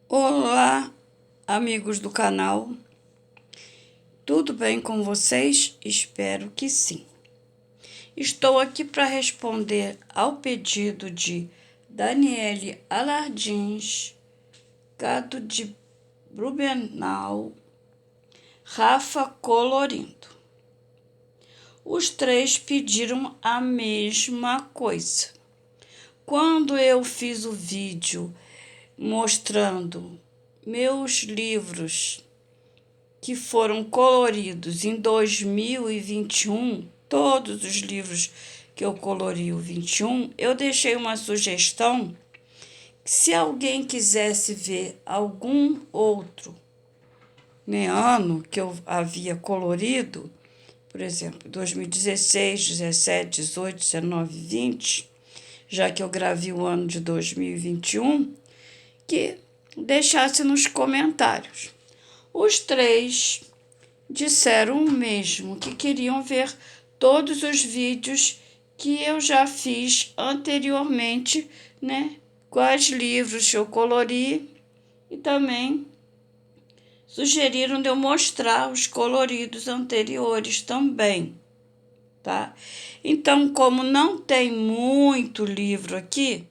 Olá, amigos do canal. Tudo bem com vocês? Espero que sim. Estou aqui para responder ao pedido de Daniele Alardins, Gado de Blumenau, Rafa Colorindo. Os três pediram a mesma coisa. Quando eu fiz o vídeo mostrando meus livros que foram coloridos em 2021, todos os livros que eu colori o 21, eu deixei uma sugestão que se alguém quisesse ver algum outro ano que eu havia colorido, por exemplo, 2016, 17, 18, 19, 20, já que eu gravei o ano de 2021, que deixasse nos comentários. Os três disseram o mesmo, que queriam ver todos os vídeos que eu já fiz anteriormente, né? Quais livros eu colori, e também sugeriram de eu mostrar os coloridos anteriores também, tá? Então, como não tem muito livro aqui,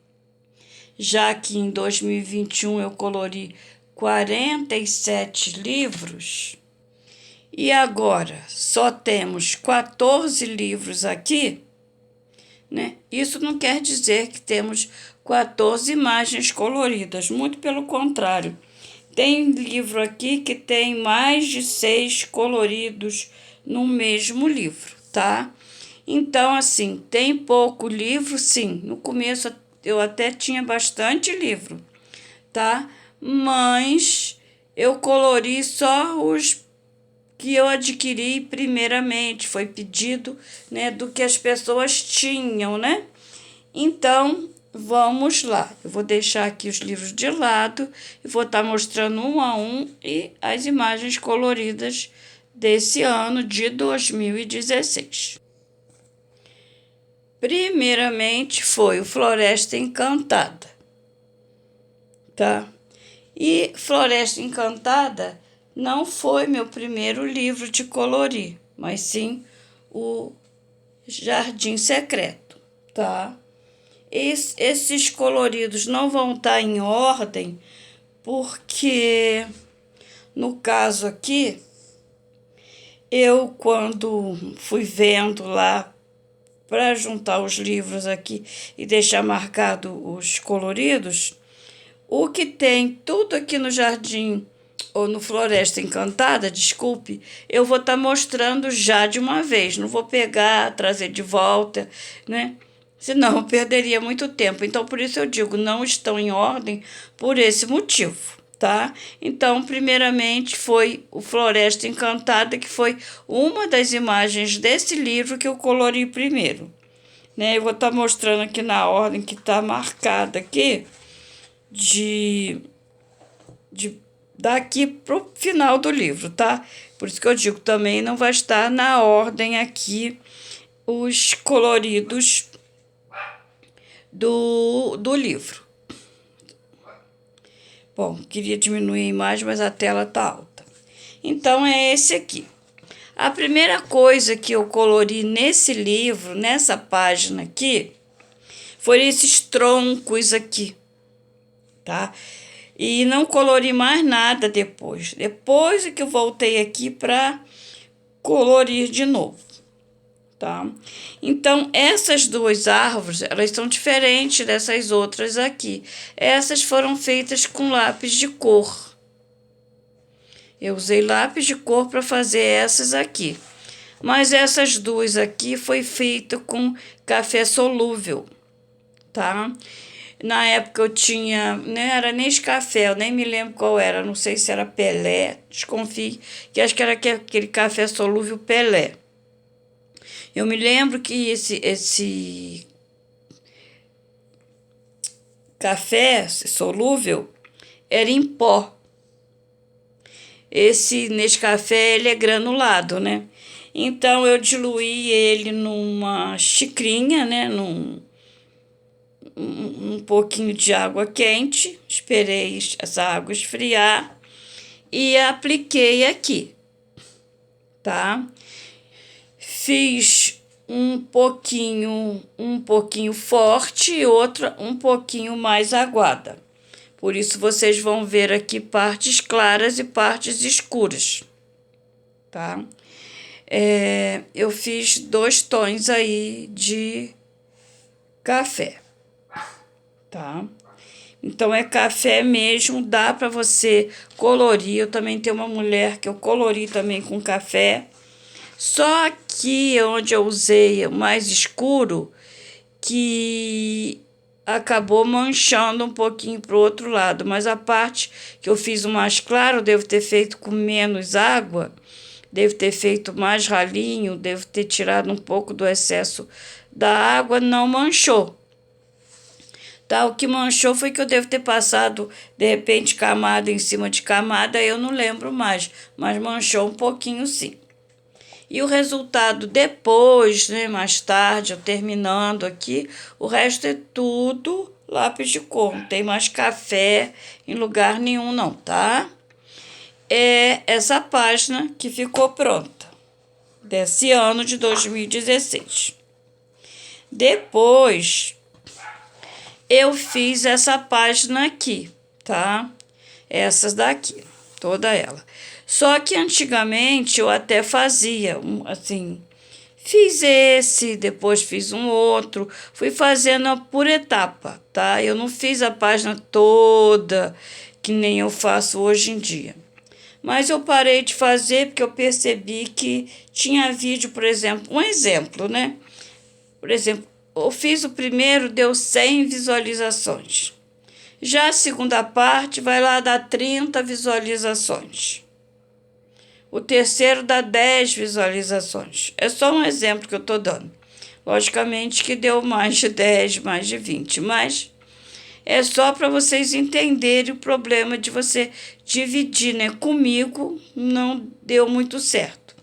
já que em 2021 eu colori 47 livros, e agora só temos 14 livros aqui, né? Isso não quer dizer que temos 14 imagens coloridas, muito pelo contrário. Tem livro aqui que tem mais de 6 coloridos no mesmo livro, tá? Então, assim, tem pouco livro, sim. No começo eu até tinha bastante livro, tá? Mas eu colori só os que eu adquiri primeiramente, foi pedido, né, do que as pessoas tinham, né? Então, vamos lá. Eu vou deixar aqui os livros de lado e vou estar mostrando um a um e as imagens coloridas desse ano de 2016. Primeiramente foi o Floresta Encantada, tá? E Floresta Encantada não foi meu primeiro livro de colorir, mas sim o Jardim Secreto, tá? Esses coloridos não vão estar em ordem, porque no caso aqui, eu quando fui vendo lá para juntar os livros aqui e deixar marcado os coloridos, o que tem tudo aqui no Jardim, ou no Floresta Encantada, desculpe, eu vou estar mostrando já de uma vez. Não vou pegar, trazer de volta, né? Senão eu perderia muito tempo. Então, por isso eu digo, não estão em ordem por esse motivo, tá? Então, primeiramente foi o Floresta Encantada, que foi uma das imagens desse livro que eu colori primeiro, né? Eu vou estar mostrando aqui na ordem que está marcada aqui, de daqui pro final do livro, tá? Por isso que eu digo, também não vai estar na ordem aqui os coloridos do livro. Bom, queria diminuir a imagem, mas a tela tá alta. Então, é esse aqui. A primeira coisa que eu colori nesse livro, nessa página aqui, foram esses troncos aqui, tá? E não colori mais nada depois. Depois é que eu voltei aqui para colorir de novo, tá? Então, essas duas árvores, elas são diferentes dessas outras aqui. Essas foram feitas com lápis de cor. Eu usei lápis de cor para fazer essas aqui. Mas essas duas aqui foi feita com café solúvel, tá? Na época eu tinha, não era Nescafé, eu nem me lembro qual era, não sei se era Pelé, desconfio, que acho que era aquele café solúvel Pelé. Eu me lembro que esse café solúvel era em pó. Esse Nescafé, ele é granulado, né? Então eu diluí ele numa xicrinha, né? um pouquinho de água quente, esperei essa água esfriar e apliquei aqui, tá? Fiz um pouquinho forte e outra um pouquinho mais aguada. Por isso vocês vão ver aqui partes claras e partes escuras, tá? Eu fiz 2 tons aí de café, tá? Então é café mesmo, dá para você colorir. Eu também tenho uma mulher que eu colori também com café. Só aqui onde eu usei o mais escuro, que acabou manchando um pouquinho para o outro lado. Mas a parte que eu fiz o mais claro, devo ter feito com menos água, devo ter feito mais ralinho, devo ter tirado um pouco do excesso da água, não manchou. Tá, o que manchou foi que eu devo ter passado, de repente, camada em cima de camada, eu não lembro mais, mas manchou um pouquinho sim. E o resultado depois, né, mais tarde, eu terminando aqui, o resto é tudo lápis de cor. Não tem mais café em lugar nenhum não, tá? É essa página que ficou pronta, desse ano de 2016. Depois, eu fiz essa página aqui, tá? Essas daqui, toda ela. Só que antigamente eu até fazia, assim, fiz esse, depois fiz um outro, fui fazendo por etapa, tá? Eu não fiz a página toda, que nem eu faço hoje em dia. Mas eu parei de fazer porque eu percebi que tinha vídeo, por exemplo, um exemplo, né? Por exemplo, eu fiz o primeiro, deu 100 visualizações. Já a segunda parte vai lá dar 30 visualizações. O terceiro dá 10 visualizações. É só um exemplo que eu estou dando. Logicamente que deu mais de 10, mais de 20, mas é só para vocês entenderem o problema de você dividir, né? Comigo não deu muito certo.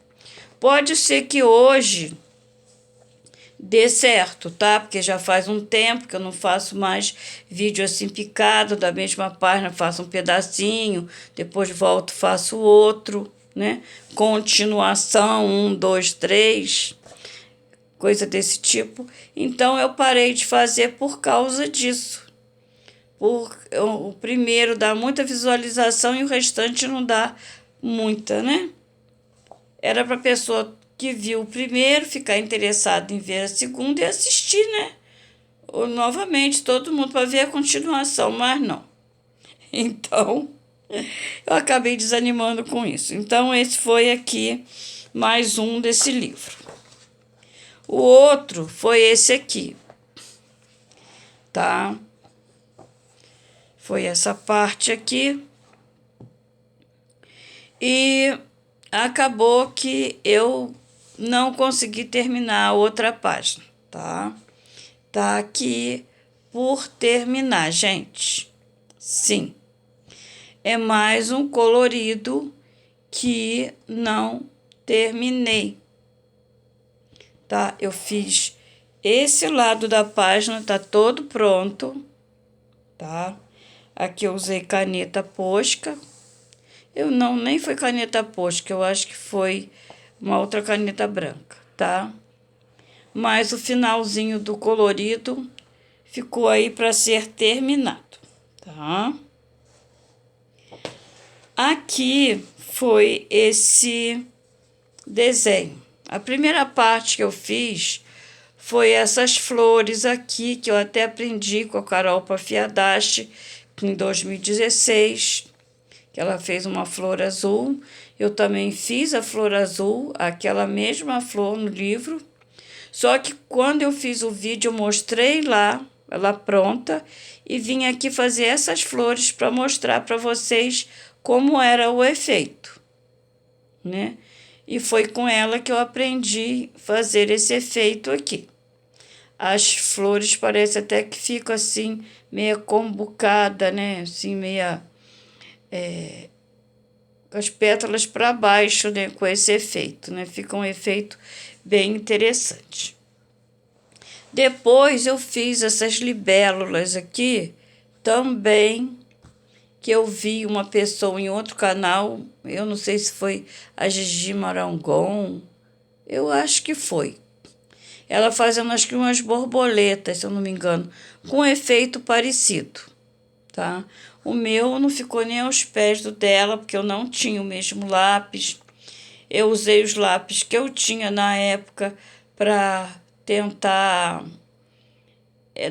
Pode ser que hoje dê certo, tá? Porque já faz um tempo que eu não faço mais vídeo assim picado da mesma página, faço um pedacinho, depois volto, faço outro, né? Continuação, 1, 2, 3, coisa desse tipo. Então eu parei de fazer por causa disso. O primeiro dá muita visualização e o restante não dá muita, né? Era para a pessoa que viu o primeiro ficar interessada em ver a segunda e assistir, né? Ou, novamente, todo mundo para ver a continuação, mas não. Então, eu acabei desanimando com isso. Então, esse foi aqui mais um desse livro. O outro foi esse aqui, tá? Foi essa parte aqui. E acabou que eu não consegui terminar a outra página, tá? Tá aqui por terminar, gente. Sim. É mais um colorido que não terminei, tá? Eu fiz esse lado da página, tá todo pronto, tá? Aqui eu usei caneta Posca. Nem foi caneta Posca, eu acho que foi uma outra caneta branca, tá? Mas o finalzinho do colorido ficou aí para ser terminado, tá? Aqui foi esse desenho. A primeira parte que eu fiz foi essas flores aqui, que eu até aprendi com a Carol Pafiadashi em 2016, que ela fez uma flor azul. Eu também fiz a flor azul, aquela mesma flor no livro. Só que quando eu fiz o vídeo, eu mostrei lá, ela pronta, e vim aqui fazer essas flores para mostrar para vocês como era o efeito, né? E foi com ela que eu aprendi a fazer esse efeito aqui. As flores parece até que ficam assim, meia combucada, né? Assim, meia... com as pétalas para baixo, né? Com esse efeito, né? Fica um efeito bem interessante. Depois eu fiz essas libélulas aqui também, que eu vi uma pessoa em outro canal, eu não sei se foi a Gigi Marangon, eu acho que foi. Ela fazendo acho que umas borboletas, se eu não me engano, com efeito parecido, tá? O meu não ficou nem aos pés do dela, porque eu não tinha o mesmo lápis. Eu usei os lápis que eu tinha na época para tentar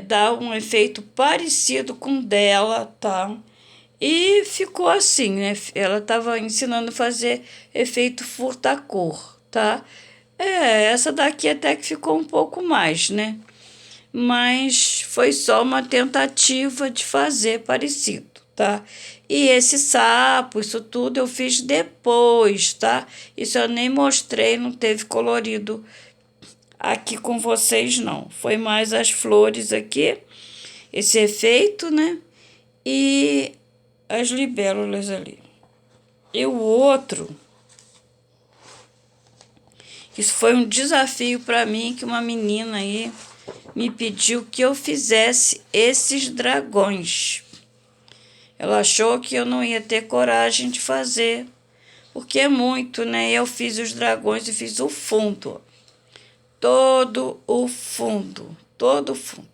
dar um efeito parecido com o dela, tá? E ficou assim, né? Ela estava ensinando a fazer efeito furta-cor, tá? Essa daqui até que ficou um pouco mais, né? Mas foi só uma tentativa de fazer parecido, tá? E esse sapo, isso tudo eu fiz depois, tá? Isso eu nem mostrei, não teve colorido aqui com vocês, não. Foi mais as flores aqui, esse efeito, né? E as libélulas ali. E o outro, isso foi um desafio para mim, que uma menina aí me pediu que eu fizesse esses dragões. Ela achou que eu não ia ter coragem de fazer, porque é muito, né? Eu fiz os dragões e fiz o fundo, todo o fundo, todo o fundo.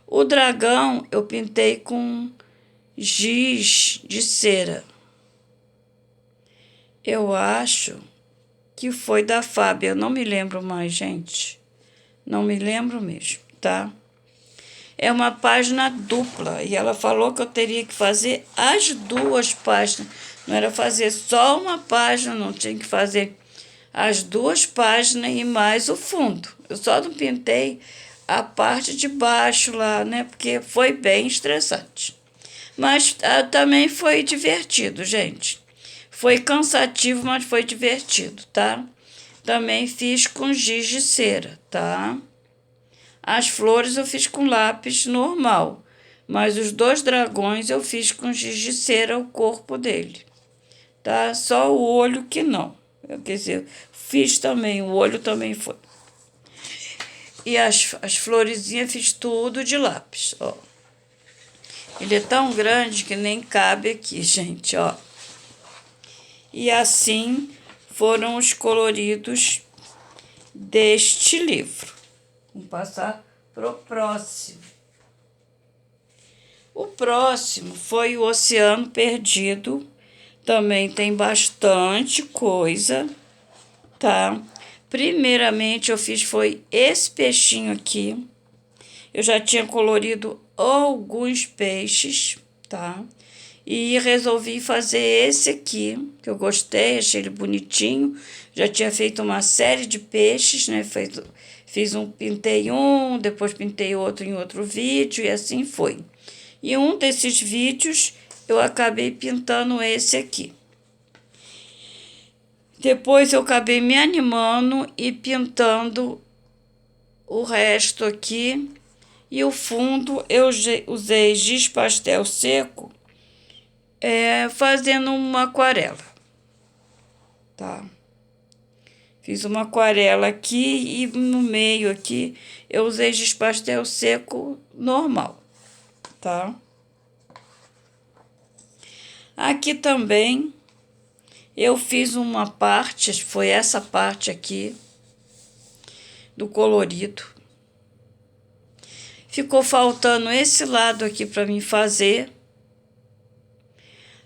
O dragão eu pintei com giz de cera. Eu acho que foi da Fábio, eu não me lembro mais, gente. Não me lembro mesmo, tá? É uma página dupla e ela falou que eu teria que fazer as duas páginas. Não era fazer só uma página, não, tinha que fazer as duas páginas e mais o fundo. Eu só não pintei a parte de baixo lá, né? Porque foi bem estressante. Mas também foi divertido, gente. Foi cansativo, mas foi divertido, tá? Também fiz com giz de cera, tá? As flores eu fiz com lápis normal, mas os dois dragões eu fiz com giz de cera, o corpo dele, tá? Só o olho que não. Quer dizer, fiz também, o olho também foi. E as florezinhas fiz tudo de lápis, ó. Ele é tão grande que nem cabe aqui, gente, ó. E assim foram os coloridos deste livro. Vamos passar pro próximo. O próximo foi o Oceano Perdido. Também tem bastante coisa, tá? Primeiramente eu fiz foi esse peixinho aqui. Eu já tinha colorido alguns peixes, tá? E resolvi fazer esse aqui, que eu gostei, achei ele bonitinho. Já tinha feito uma série de peixes, né? Fiz um, pintei um, depois pintei outro em outro vídeo e assim foi. E um desses vídeos eu acabei pintando esse aqui. Depois eu acabei me animando e pintando o resto aqui. E o fundo eu usei giz pastel seco, fazendo uma aquarela, tá? Fiz uma aquarela aqui e no meio aqui eu usei giz pastel seco normal, tá? Aqui também eu fiz uma parte, foi essa parte aqui do colorido. Ficou faltando esse lado aqui para mim fazer.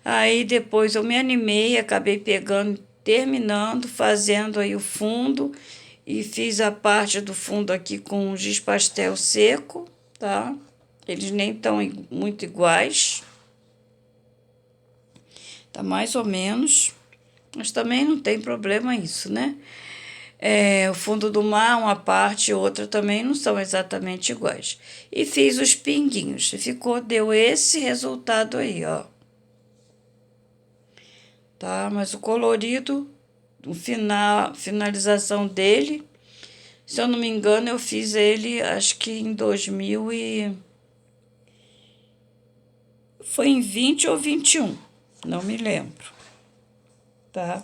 Aí depois eu me animei, acabei pegando, terminando, fazendo aí o fundo e fiz a parte do fundo aqui com giz pastel seco, tá? Eles nem estão muito iguais. Tá mais ou menos, mas também não tem problema isso, né? O fundo do mar, uma parte e outra também não são exatamente iguais. E fiz os pinguinhos e deu esse resultado aí, ó. Tá? Mas o colorido, finalização dele, se eu não me engano, eu fiz ele, acho que em 2000 e... Foi em 20 ou 21, não me lembro, tá?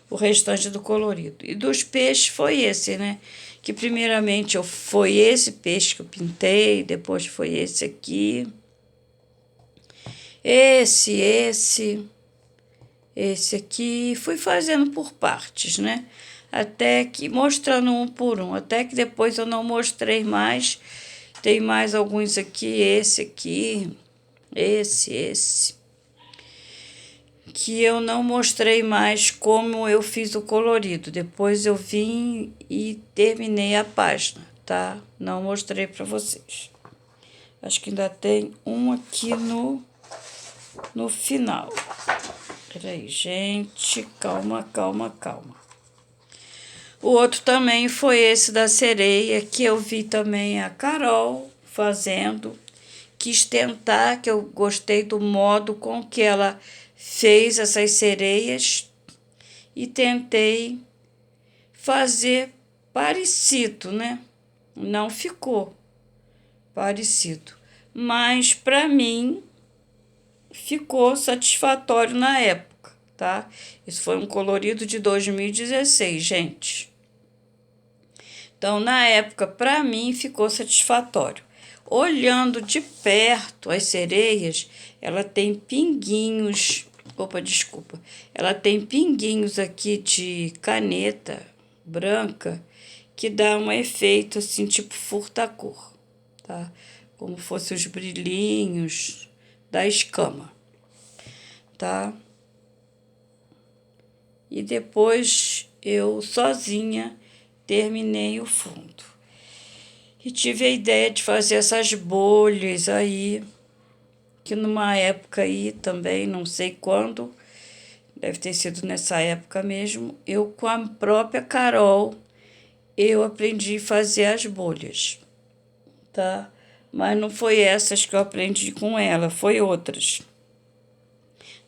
O restante do colorido. E dos peixes foi esse, né? que primeiramente foi esse peixe que eu pintei, depois foi esse aqui, esse aqui, fui fazendo por partes, né? Até que, mostrando um por um, até que depois eu não mostrei mais. Tem mais alguns aqui, esse, que eu não mostrei mais como eu fiz o colorido. Depois eu vim e terminei a página, tá? Não mostrei para vocês. Acho que ainda tem um aqui no final. Peraí, gente, calma. O outro também foi esse da sereia, que eu vi também a Carol fazendo. Quis tentar, que eu gostei do modo com que ela fez essas sereias e tentei fazer parecido, né? Não ficou parecido, mas para mim ficou satisfatório na época, tá? Isso foi um colorido de 2016, gente. Então, na época, para mim, ficou satisfatório. Olhando de perto as sereias, ela tem pinguinhos. Opa, desculpa. Ela tem pinguinhos aqui de caneta branca que dá um efeito assim, tipo furta-cor, tá? Como fosse os brilhinhos da escama, tá? E depois eu sozinha terminei o fundo. E tive a ideia de fazer essas bolhas aí, que numa época aí também, não sei quando, deve ter sido nessa época mesmo, eu com a própria Carol, eu aprendi a fazer as bolhas, tá? Mas não foi essas que eu aprendi com ela, foi outras.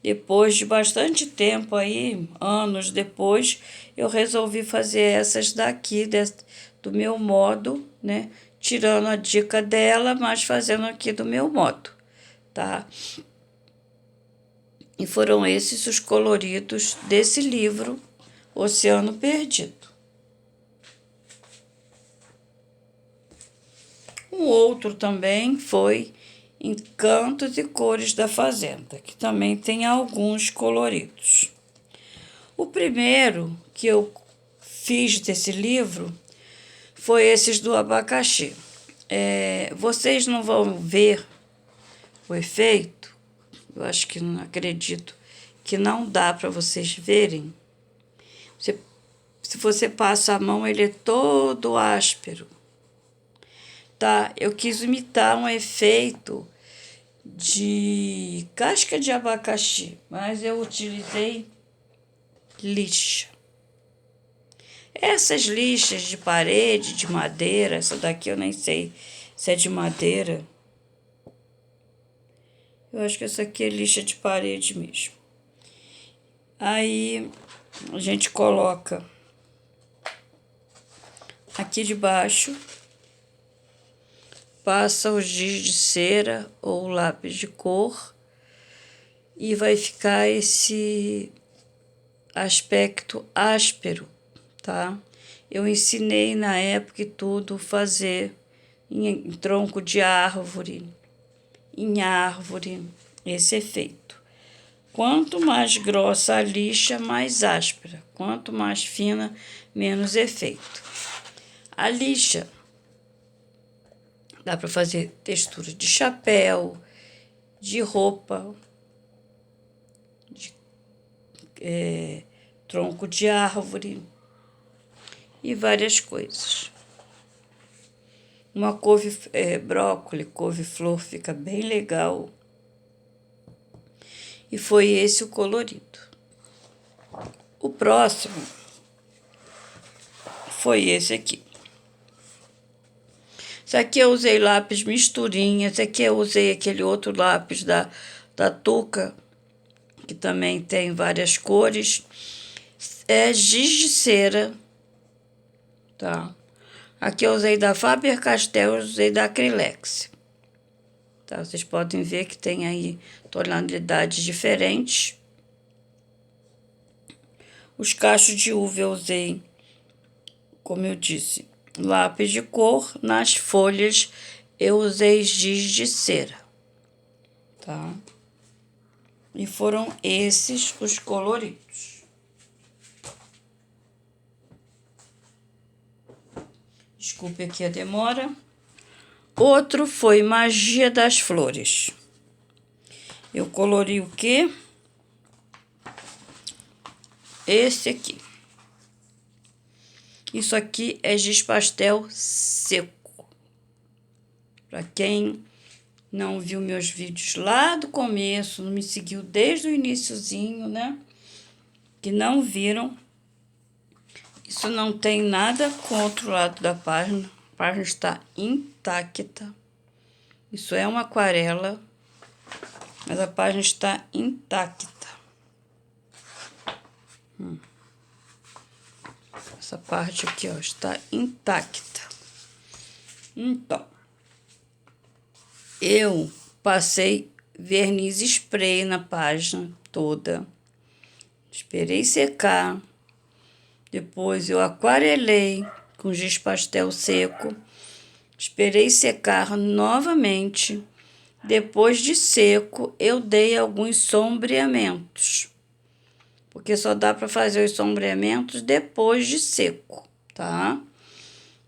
Depois de bastante tempo aí, anos depois, eu resolvi fazer essas daqui, do meu modo, né? Tirando a dica dela, mas fazendo aqui do meu modo, tá? E foram esses os coloridos desse livro, Oceano Perdido. Um outro também foi Encantos e Cores da Fazenda, que também tem alguns coloridos. O primeiro que eu fiz desse livro foi esses do abacaxi. Vocês não vão ver o efeito, eu acho que não acredito, que não dá para vocês verem. Se você passa a mão, ele é todo áspero, tá? Eu quis imitar um efeito de casca de abacaxi, mas eu utilizei lixa. Essas lixas de parede, de madeira, essa daqui eu nem sei se é de madeira. Eu acho que essa aqui é lixa de parede mesmo. Aí a gente coloca aqui debaixo, passa o giz de cera ou lápis de cor e vai ficar esse aspecto áspero, tá? Eu ensinei na época e tudo fazer em tronco de árvore, em árvore, esse efeito. Quanto mais grossa a lixa, mais áspera. Quanto mais fina, menos efeito. A lixa dá para fazer textura de chapéu, de roupa, de tronco de árvore e várias coisas. Uma brócolis, couve-flor, fica bem legal. E foi esse o colorido. O próximo foi esse aqui. Esse aqui eu usei lápis misturinha. Esse aqui eu usei aquele outro lápis da Tuca, que também tem várias cores. É giz de cera, tá? Aqui eu usei da Faber-Castell, eu usei da Acrylex. Tá? Vocês podem ver que tem aí tonalidades diferentes. Os cachos de uva eu usei, como eu disse, lápis de cor. Nas folhas eu usei giz de cera, tá? E foram esses os coloridos. Desculpe aqui a demora. Outro foi Magia das Flores. Eu colori o quê? Esse aqui. Isso aqui é giz pastel seco. Para quem não viu meus vídeos lá do começo, não me seguiu desde o iniciozinho, né? Que não viram. Isso não tem nada com o outro lado da página. A página está intacta. Isso é uma aquarela, mas a página está intacta. Essa parte aqui, ó, está intacta. Então, eu passei verniz spray na página toda. Esperei secar. Depois eu aquarelei com giz pastel seco. Esperei secar novamente. Depois de seco, eu dei alguns sombreamentos. Porque só dá para fazer os sombreamentos depois de seco, tá?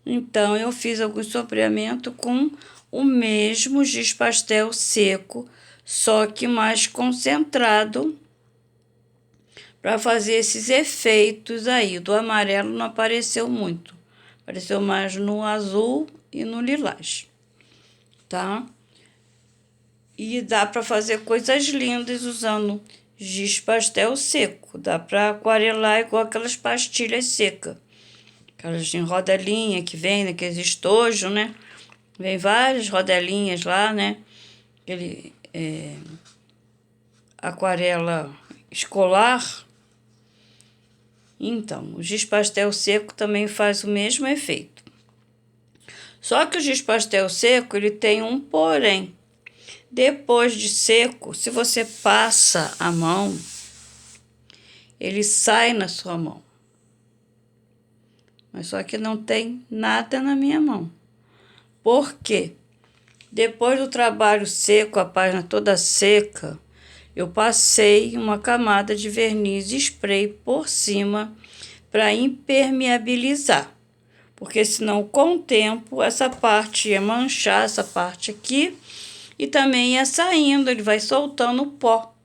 Então, eu fiz alguns sombreamentos com o mesmo giz pastel seco, só que mais concentrado, para fazer esses efeitos aí. Do amarelo não apareceu muito, apareceu mais no azul e no lilás, tá? E dá para fazer coisas lindas usando giz pastel seco. Dá para aquarelar igual aquelas pastilhas secas. Aquelas em rodelinha que vem naqueles estojos, né? Vem várias rodelinhas lá, né? Aquele aquarela escolar. Então, o giz pastel seco também faz o mesmo efeito. Só que o giz pastel seco, ele tem um porém. Depois de seco, se você passa a mão, ele sai na sua mão. Mas só que não tem nada na minha mão. Por quê? Depois do trabalho seco, a página toda seca, eu passei uma camada de verniz spray por cima para impermeabilizar. Porque senão, com o tempo, essa parte ia manchar, essa parte aqui, e também ia saindo, ele vai soltando o pó.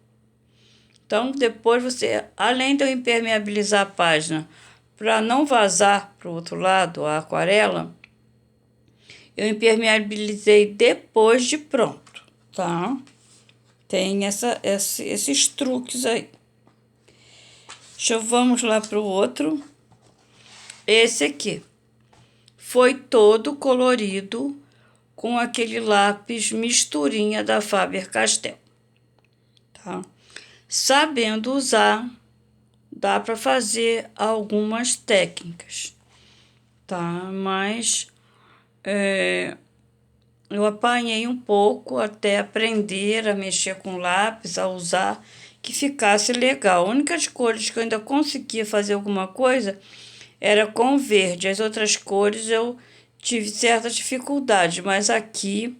Então, depois você, além de eu impermeabilizar a página para não vazar para o outro lado a aquarela, eu impermeabilizei depois de pronto, tá? Tem esses truques aí. Vamos lá para o outro. Esse aqui foi todo colorido com aquele lápis misturinha da Faber-Castell, tá? Sabendo usar, dá para fazer algumas técnicas, tá? Mas eu apanhei um pouco até aprender a mexer com lápis, a usar, que ficasse legal. A única das cores que eu ainda conseguia fazer alguma coisa era com verde. As outras cores eu tive certa dificuldade, mas aqui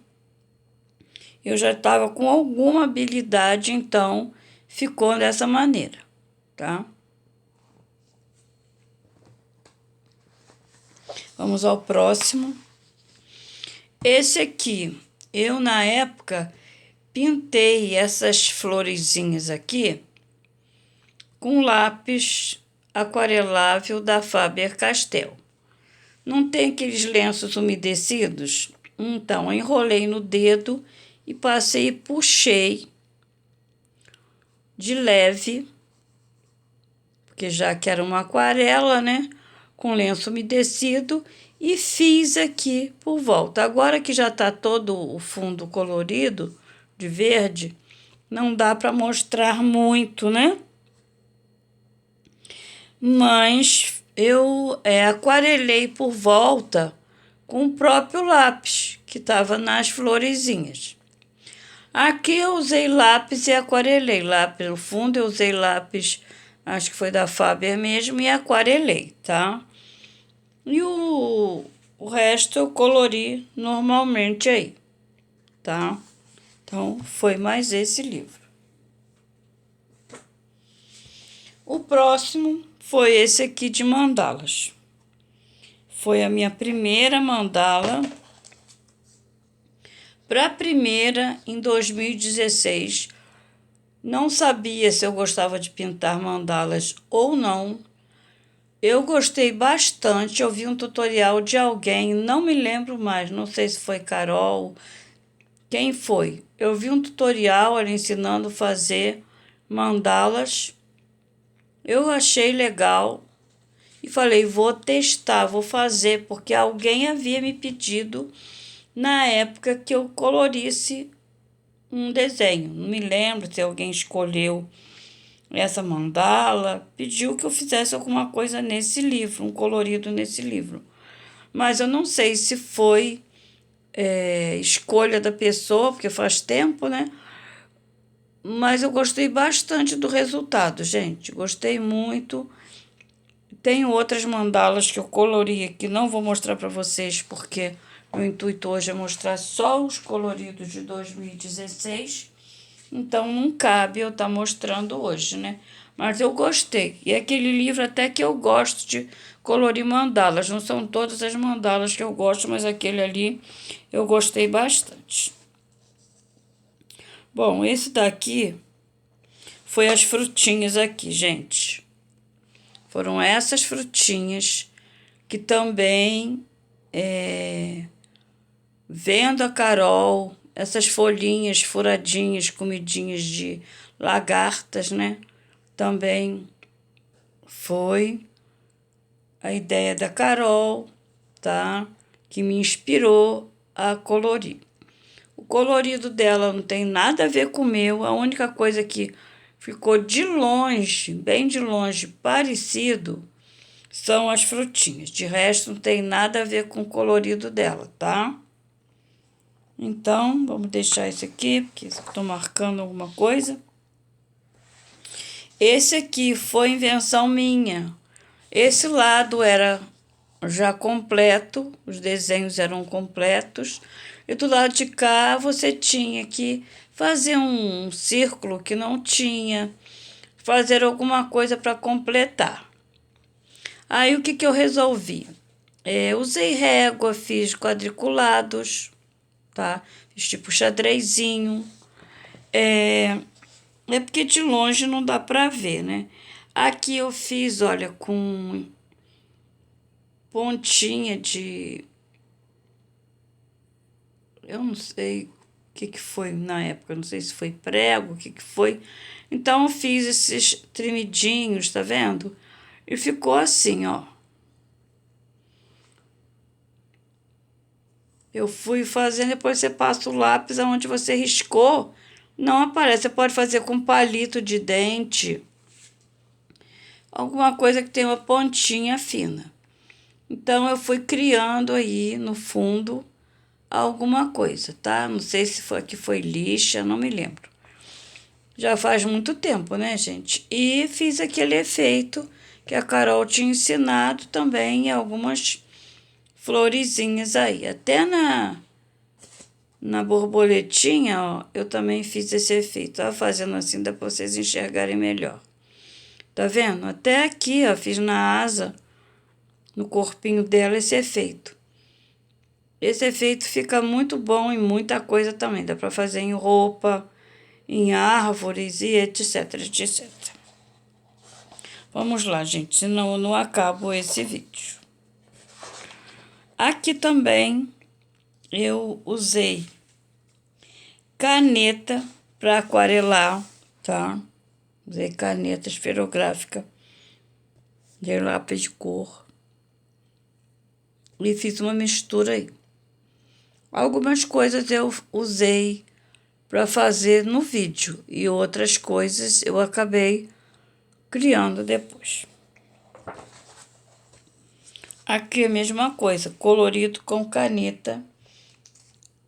eu já estava com alguma habilidade, então ficou dessa maneira, tá? Vamos ao próximo. Esse aqui, eu na época pintei essas florezinhas aqui com lápis aquarelável da Faber-Castell. Não tem aqueles lenços umedecidos? Então, enrolei no dedo e passei e puxei de leve, porque já que era uma aquarela, né? Com lenço umedecido, e fiz aqui por volta. Agora que já está todo o fundo colorido de verde, não dá para mostrar muito, né? Mas eu aquarelei por volta com o próprio lápis que estava nas florezinhas. Aqui eu usei lápis e aquarelei. Lápis no fundo eu usei lápis, acho que foi da Faber mesmo, e aquarelei, tá? E o O resto eu colori normalmente aí, tá? Então, foi mais esse livro. O próximo foi esse aqui de mandalas. Foi a minha primeira mandala. Para a primeira, em 2016, não sabia se eu gostava de pintar mandalas ou não. Eu gostei bastante, eu vi um tutorial de alguém, não me lembro mais, não sei se foi Carol, quem foi. Eu vi um tutorial ela ensinando a fazer mandalas. Eu achei legal e falei, vou testar, vou fazer, porque alguém havia me pedido na época que eu colorisse um desenho. Não me lembro se alguém escolheu essa mandala, pediu que eu fizesse alguma coisa nesse livro, um colorido nesse livro. Mas eu não sei se foi escolha da pessoa, porque faz tempo, né? Mas eu gostei bastante do resultado, gente. Gostei muito. Tenho outras mandalas que eu colori aqui, não vou mostrar para vocês, porque o intuito hoje é mostrar só os coloridos de 2016. Então, não cabe eu estar mostrando hoje, né? Mas eu gostei. E aquele livro até que eu gosto de colorir mandalas. Não são todas as mandalas que eu gosto, mas aquele ali eu gostei bastante. Bom, esse daqui foi as frutinhas aqui, gente. Foram essas frutinhas que também, vendo a Carol, essas folhinhas furadinhas, comidinhas de lagartas, né? Também foi a ideia da Carol, tá? Que me inspirou a colorir. O colorido dela não tem nada a ver com o meu, a única coisa que ficou de longe, bem de longe, parecido, são as frutinhas. De resto, não tem nada a ver com o colorido dela, tá? Então, vamos deixar isso aqui, porque estou marcando alguma coisa. Esse aqui foi invenção minha. Esse lado era já completo, os desenhos eram completos, e do lado de cá você tinha que fazer um círculo que não tinha, fazer alguma coisa para completar. Aí o que eu resolvi? Usei régua, fiz quadriculados, tá? Fiz tipo xadrezinho. É porque de longe não dá para ver, né? Aqui eu fiz, olha, com pontinha de... Eu não sei o que foi na época, não sei se foi prego, o que foi. Então eu fiz esses tremidinhos, tá vendo? E ficou assim, ó. Eu fui fazendo, depois você passa o lápis aonde você riscou, não aparece. Você pode fazer com palito de dente, alguma coisa que tenha uma pontinha fina. Então, eu fui criando aí no fundo alguma coisa, tá? Não sei se foi que foi lixa, não me lembro. Já faz muito tempo, né, gente? E fiz aquele efeito que a Carol tinha ensinado também em algumas florezinhas aí. Até na borboletinha, ó, eu também fiz esse efeito. Ó, fazendo assim, dá pra vocês enxergarem melhor. Tá vendo? Até aqui, ó, fiz na asa, no corpinho dela, esse efeito. Esse efeito fica muito bom em muita coisa também. Dá pra fazer em roupa, em árvores e etc, etc. Vamos lá, gente, senão eu não acabo esse vídeo. Aqui também eu usei caneta para aquarelar, tá? Usei caneta esferográfica de lápis de cor e fiz uma mistura aí. Algumas coisas eu usei para fazer no vídeo e outras coisas eu acabei criando depois. Aqui é a mesma coisa, colorido com caneta,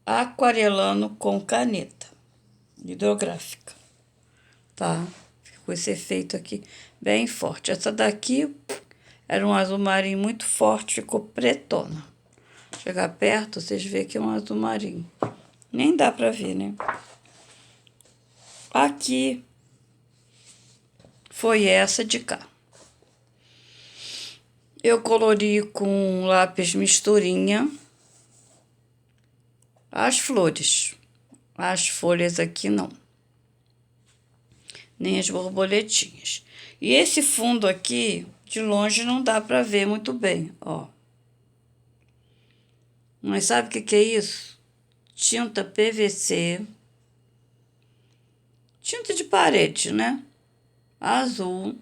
aquarelando com caneta hidrográfica, tá? Ficou esse efeito aqui bem forte. Essa daqui era um azul marinho muito forte, ficou pretona. Chegar perto, vocês veem que é um azul marinho. Nem dá pra ver, né? Aqui foi essa de cá. Eu colori com lápis misturinha as flores. As folhas aqui não. Nem as borboletinhas. E esse fundo aqui, de longe não dá pra ver muito bem, ó. Mas sabe o que é isso? Tinta PVC. Tinta de parede, né? Azul.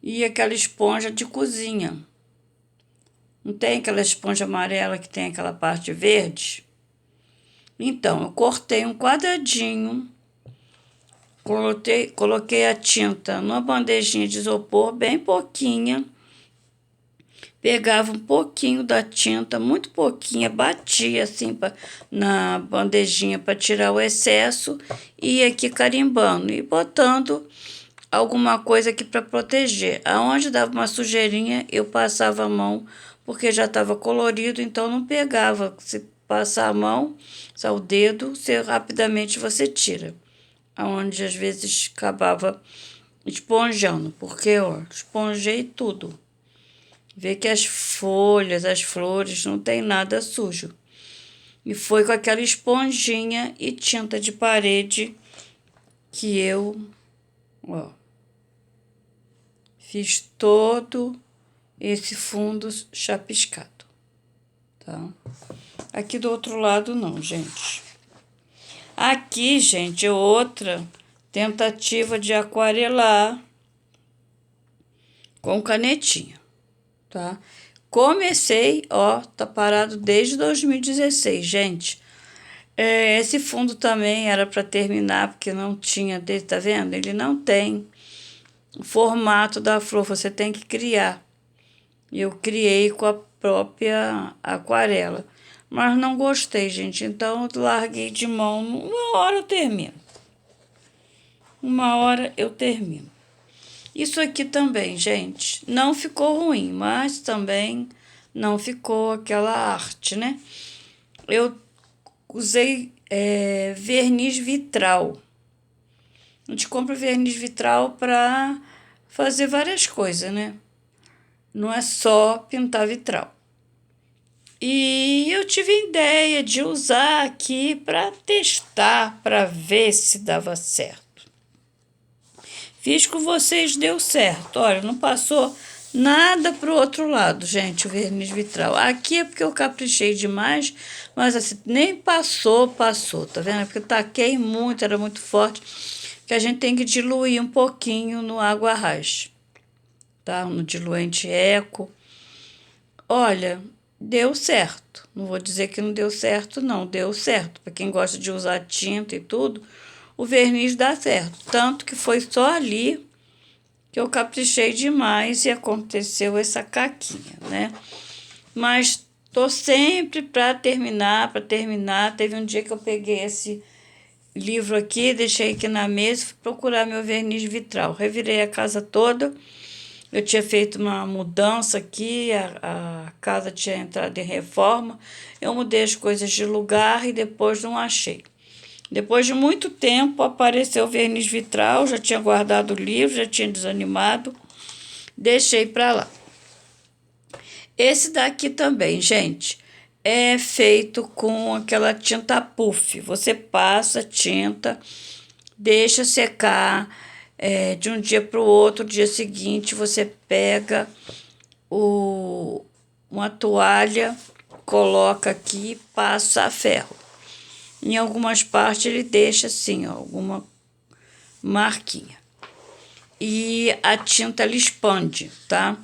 E aquela esponja de cozinha. Não tem aquela esponja amarela que tem aquela parte verde? Então, eu cortei um quadradinho, coloquei a tinta numa bandejinha de isopor, bem pouquinha. Pegava um pouquinho da tinta, muito pouquinha, batia assim na bandejinha para tirar o excesso e ia aqui carimbando e botando alguma coisa aqui para proteger. Aonde dava uma sujeirinha, eu passava a mão, porque já estava colorido, então não pegava. Se passar a mão, só o dedo, rapidamente você tira. Aonde às vezes acabava esponjando, porque ó, esponjei tudo. Vê que as folhas, as flores, não tem nada sujo. E foi com aquela esponjinha e tinta de parede que eu, ó, fiz todo esse fundo chapiscado, tá? Aqui do outro lado não, gente. Aqui, gente, é outra tentativa de aquarelar com canetinha, tá? Comecei, ó, tá parado desde 2016, gente. Esse fundo também era para terminar, porque não tinha dele, tá vendo? Ele não tem o formato da flor, você tem que criar. Eu criei com a própria aquarela, mas não gostei, gente, então eu larguei de mão. Uma hora eu termino. Uma hora eu termino. Isso aqui também, gente, não ficou ruim, mas também não ficou aquela arte, né? Eu usei verniz vitral. A gente compra verniz vitral para fazer várias coisas, né? Não é só pintar vitral. E eu tive a ideia de usar aqui para testar, para ver se dava certo. Fiz com vocês, deu certo. Olha, não passou nada pro outro lado, gente, o verniz vitral. Aqui é porque eu caprichei demais, mas assim, nem passou, tá vendo? É porque eu taquei muito, era muito forte, que a gente tem que diluir um pouquinho no água raiz, tá? No diluente eco. Olha, deu certo. Não vou dizer que não deu certo, não. Deu certo. Para quem gosta de usar tinta e tudo, o verniz dá certo. Tanto que foi só ali que eu caprichei demais e aconteceu essa caquinha, né? Mas tô sempre para terminar, Teve um dia que eu peguei esse livro aqui, deixei aqui na mesa, fui procurar meu verniz vitral. Revirei a casa toda. Eu tinha feito uma mudança aqui, a casa tinha entrado em reforma. Eu mudei as coisas de lugar e depois não achei. Depois de muito tempo apareceu o verniz vitral, já tinha guardado o livro, já tinha desanimado, deixei para lá. Esse daqui também, gente, é feito com aquela tinta puff. Você passa a tinta, deixa secar, de um dia para o outro, dia seguinte, você pega uma toalha, coloca aqui e passa a ferro. Em algumas partes ele deixa assim, ó, alguma marquinha. E a tinta ela expande, tá?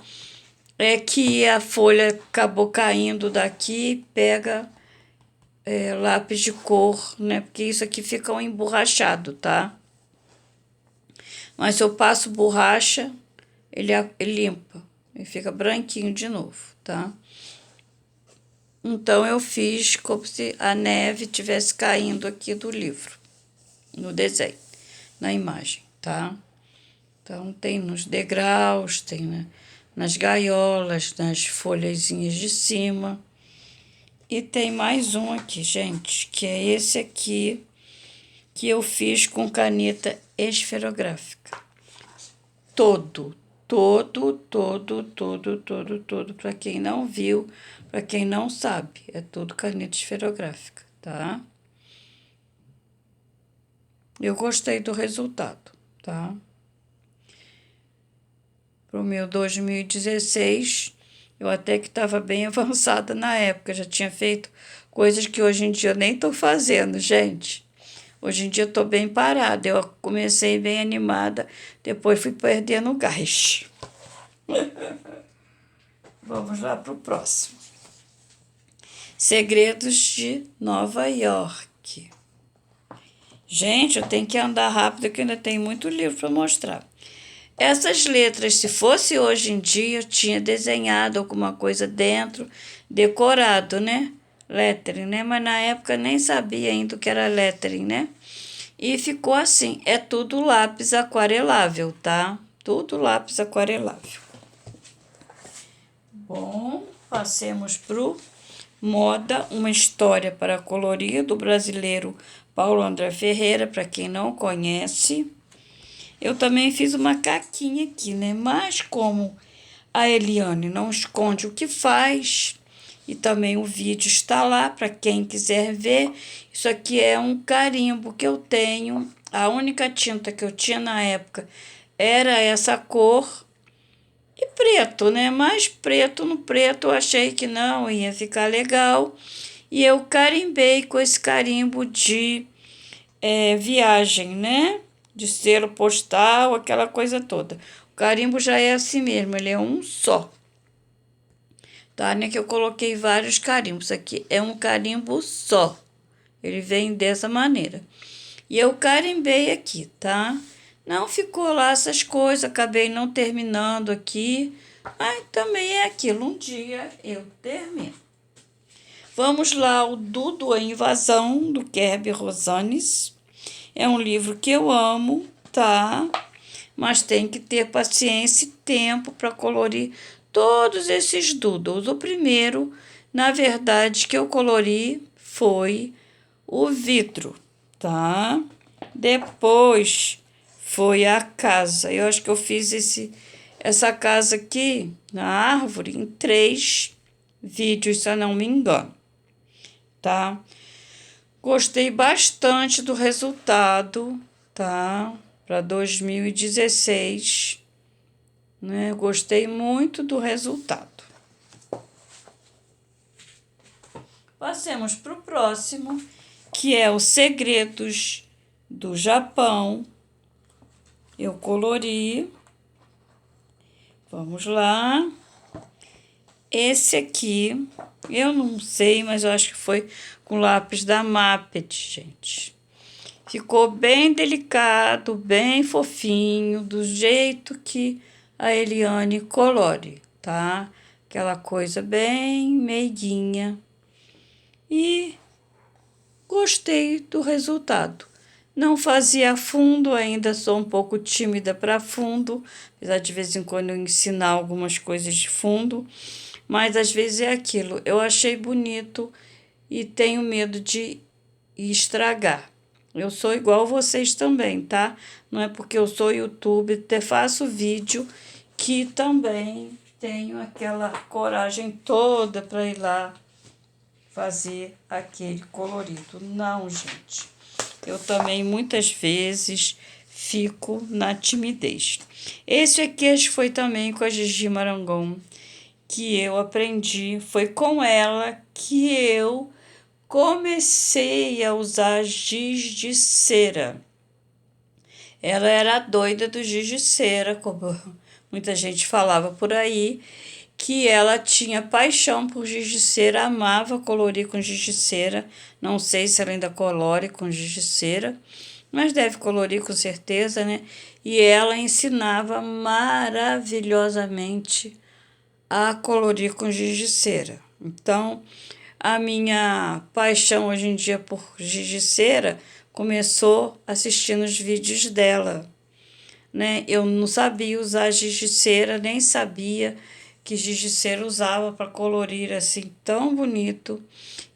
É que a folha acabou caindo daqui, pega lápis de cor, né? Porque isso aqui fica um emborrachado, tá? Mas se eu passo borracha, ele limpa. E fica branquinho de novo, tá? Então, eu fiz como se a neve tivesse caindo aqui do livro, no desenho, na imagem, tá? Então, tem nos degraus, tem nas gaiolas, nas folhazinhas de cima. E tem mais um aqui, gente, que é esse aqui, que eu fiz com caneta esferográfica. Todo. Para quem não viu, para quem não sabe, é tudo caneta esferográfica, tá? Eu gostei do resultado, tá? Pro meu 2016, eu até que estava bem avançada na época, já tinha feito coisas que hoje em dia eu nem estou fazendo, gente. Hoje em dia eu estou bem parada. Eu comecei bem animada, depois fui perdendo o gás. Vamos lá para o próximo. Segredos de Nova York. Gente, eu tenho que andar rápido que ainda tem muito livro para mostrar. Essas letras, se fosse hoje em dia, eu tinha desenhado alguma coisa dentro, decorado, né? Lettering, né? Mas na época nem sabia ainda o que era lettering, né? E ficou assim, é tudo lápis aquarelável, tá? Tudo lápis aquarelável. Bom, passemos pro Moda, uma história para colorir, do brasileiro Paulo André Ferreira, para quem não conhece. Eu também fiz uma caquinha aqui, né? Mas como a Eliane não esconde o que faz, e também o vídeo está lá para quem quiser ver. Isso aqui é um carimbo que eu tenho. A única tinta que eu tinha na época era essa cor e preto, né? Mas preto no preto eu achei que não ia ficar legal. E eu carimbei com esse carimbo de viagem, né? De selo postal, aquela coisa toda. O carimbo já é assim mesmo, ele é um só. Tá, né? Que eu coloquei vários carimbos. Aqui é um carimbo só. Ele vem dessa maneira. E eu carimbei aqui, tá? Não ficou lá essas coisas, acabei não terminando aqui. Mas também é aquilo, um dia eu termino. Vamos lá, o Dudu, a Invasão, do Kerber Rosanes. É um livro que eu amo, tá? Mas tem que ter paciência e tempo para colorir todos esses doodles. O primeiro, na verdade, que eu colori foi o vidro, tá? Depois foi a casa. Eu acho que eu fiz essa casa aqui na árvore em 3 vídeos, se eu não me engano, tá? Gostei bastante do resultado, tá? Para 2016, né? Gostei muito do resultado. Passemos para o próximo, que é o Segredos do Japão. Eu colori. Vamos lá. Esse aqui, eu não sei, mas eu acho que foi com lápis da Maped, gente. Ficou bem delicado, bem fofinho, do jeito que a Eliane colore, tá? Aquela coisa bem meiguinha. E gostei do resultado. Não fazia fundo, ainda sou um pouco tímida para fundo, apesar de vez em quando eu ensinar algumas coisas de fundo, mas às vezes é aquilo. Eu achei bonito e tenho medo de estragar. Eu sou igual vocês também, tá? Não é porque eu sou youtuber, faço vídeo, que também tenho aquela coragem toda para ir lá fazer aquele colorido. Não, gente. Eu também muitas vezes fico na timidez. Esse aqui foi também com a Gigi Marangon, que eu aprendi. Foi com ela que eu comecei a usar giz de cera. Ela era doida do giz de cera, como muita gente falava por aí, que ela tinha paixão por giz de cera, amava colorir com giz de cera. Não sei se ela ainda colore com giz de cera, mas deve colorir com certeza, né? E ela ensinava maravilhosamente a colorir com giz de cera. Então, a minha paixão hoje em dia por giz de cera começou assistindo os vídeos dela, né? Eu não sabia usar giz de cera, nem sabia que giz de cera usava para colorir assim tão bonito.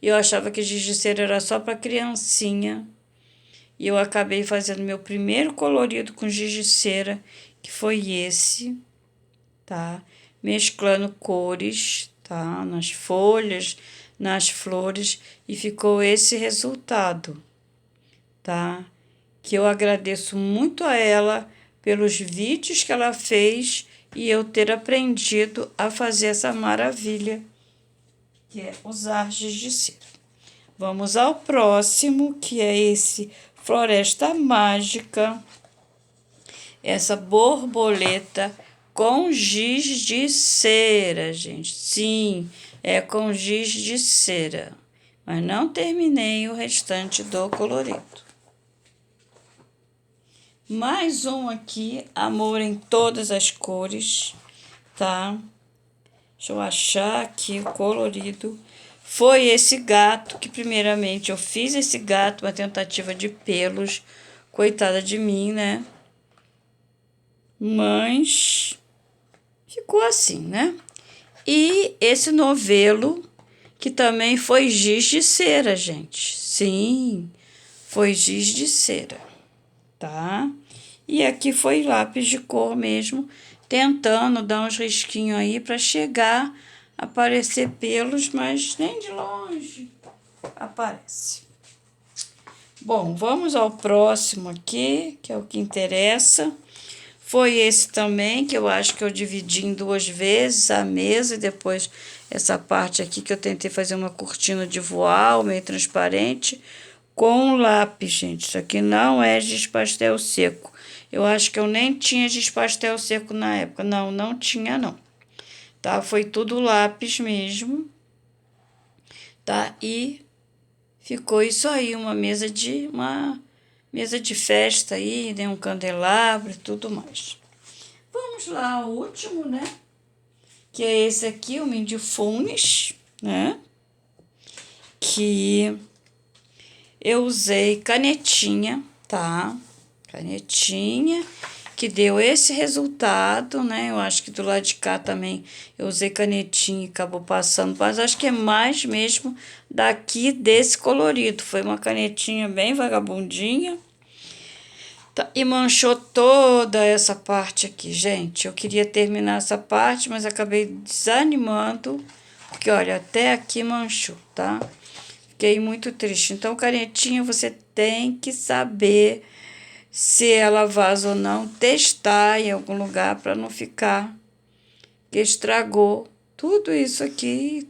E eu achava que giz de cera era só para criancinha. E eu acabei fazendo meu primeiro colorido com giz de cera, que foi esse, tá? Mesclando cores, tá? Nas folhas, nas flores, e ficou esse resultado, tá? Que eu agradeço muito a ela pelos vídeos que ela fez e eu ter aprendido a fazer essa maravilha, que é usar giz de cera. Vamos ao próximo, que é esse Floresta Mágica, essa borboleta com giz de cera, gente. Sim, é com giz de cera, mas não terminei o restante do colorido. Mais um aqui, amor em todas as cores, tá? Deixa eu achar aqui o colorido. Foi esse gato que primeiramente eu fiz esse gato, uma tentativa de pelos. Coitada de mim, né? Mas ficou assim, né? E esse novelo, que também foi giz de cera, gente. Sim, foi giz de cera, tá? E aqui foi lápis de cor mesmo, tentando dar uns risquinhos aí para chegar a aparecer pelos, mas nem de longe aparece. Bom, vamos ao próximo aqui, que é o que interessa. Foi esse também, que eu acho que eu dividi em duas vezes a mesa e depois essa parte aqui que eu tentei fazer uma cortina de voal, meio transparente, com lápis, gente. Isso aqui não é giz pastel seco. Eu acho que eu nem tinha giz pastel seco na época. Não, não tinha, não. Tá? Foi tudo lápis mesmo. Tá? E ficou isso aí, uma mesa de festa aí, né? Um candelabro e tudo mais. Vamos lá ao último, né? Que é esse aqui, o Mindifulness, né? Que eu usei canetinha, tá? Canetinha, que deu esse resultado, né? Eu acho que do lado de cá também eu usei canetinha e acabou passando, mas acho que é mais mesmo daqui desse colorido. Foi uma canetinha bem vagabundinha. Tá, e manchou toda essa parte aqui, gente. Eu queria terminar essa parte, mas acabei desanimando, porque olha, até aqui manchou, tá? Fiquei muito triste. Então, canetinha, você tem que saber se ela vaza ou não, testar em algum lugar para não ficar que estragou tudo isso aqui,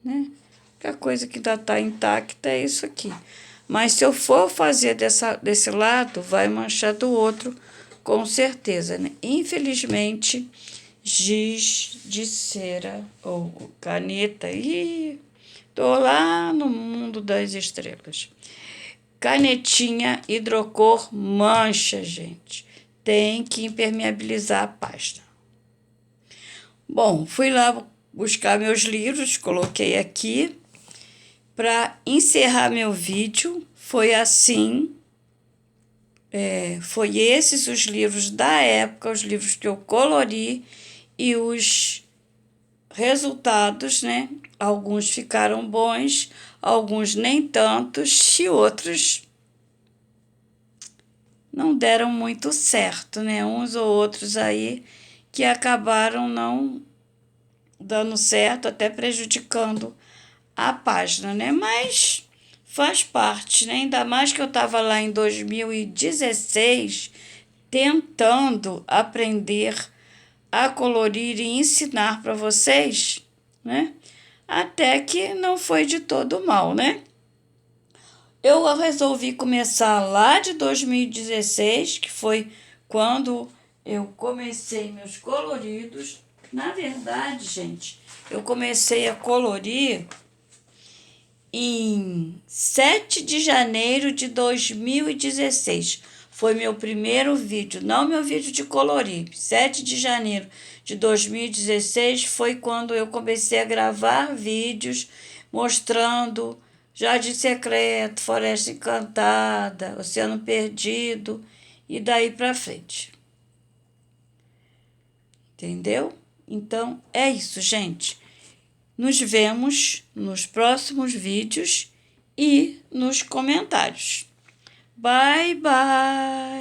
né? A coisa que ainda tá intacta é isso aqui. Mas se eu for fazer desse lado, vai manchar do outro, com certeza, né? Infelizmente, giz de cera ou caneta. Ih, tô lá no mundo das estrelas. Canetinha hidrocor mancha, gente. Tem que impermeabilizar a pasta. Bom, fui lá buscar meus livros, coloquei aqui. Para encerrar meu vídeo, foi assim. Foi esses os livros da época, os livros que eu colori e os resultados, né? Alguns ficaram bons, alguns nem tantos e outros não deram muito certo, né? Uns ou outros aí que acabaram não dando certo, até prejudicando a página, né? Mas faz parte, né? Ainda mais que eu estava lá em 2016 tentando aprender a colorir e ensinar para vocês, né? Até que não foi de todo mal, né? Eu resolvi começar lá de 2016, que foi quando eu comecei meus coloridos. Na verdade, gente, eu comecei a colorir em 7 de janeiro de 2016. Foi meu primeiro vídeo, não meu vídeo de colorir. 7 de janeiro de 2016 foi quando eu comecei a gravar vídeos mostrando Jardim Secreto, Floresta Encantada, Oceano Perdido e daí para frente. entendeu? Então, é isso, gente. Nos vemos nos próximos vídeos e nos comentários. Bye, bye!